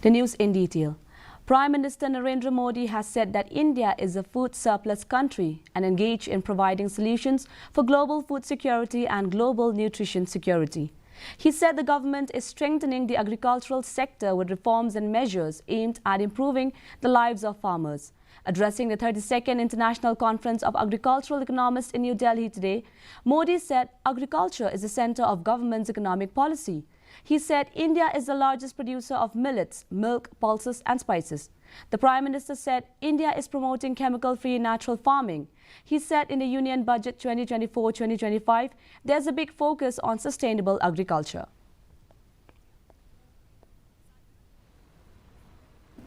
The news in detail. Prime Minister Narendra Modi has said that India is a food surplus country and engaged in providing solutions for global food security and global nutrition security. He said the government is strengthening the agricultural sector with reforms and measures aimed at improving the lives of farmers. Addressing the 32nd International Conference of Agricultural Economists in New Delhi today, Modi said agriculture is the center of government's economic policy. He said India is the largest producer of millets, milk, pulses and spices. The Prime Minister said India is promoting chemical-free natural farming. He said in the Union Budget 2024-2025, there's a big focus on sustainable agriculture.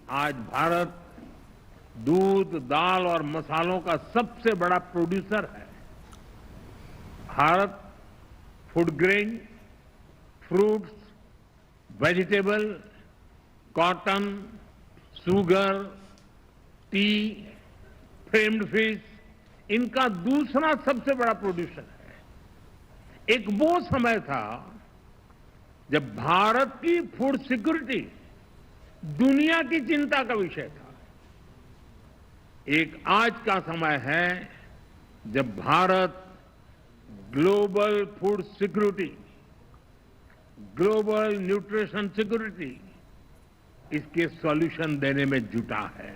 आज भारत दूध, दाल और मसालों का सबसे बड़ा producer है। Bharat food grain, fruits, vegetable, cotton, sugar, T, framed fish, इनका दूसरा सबसे बड़ा प्रोड्यूसर है। एक वो समय था जब भारत की फूड सिक्योरिटी दुनिया की चिंता का विषय था। एक आज का समय है जब Bharat global food security, global nutrition security, इसके सॉल्यूशन देने में जुटा है।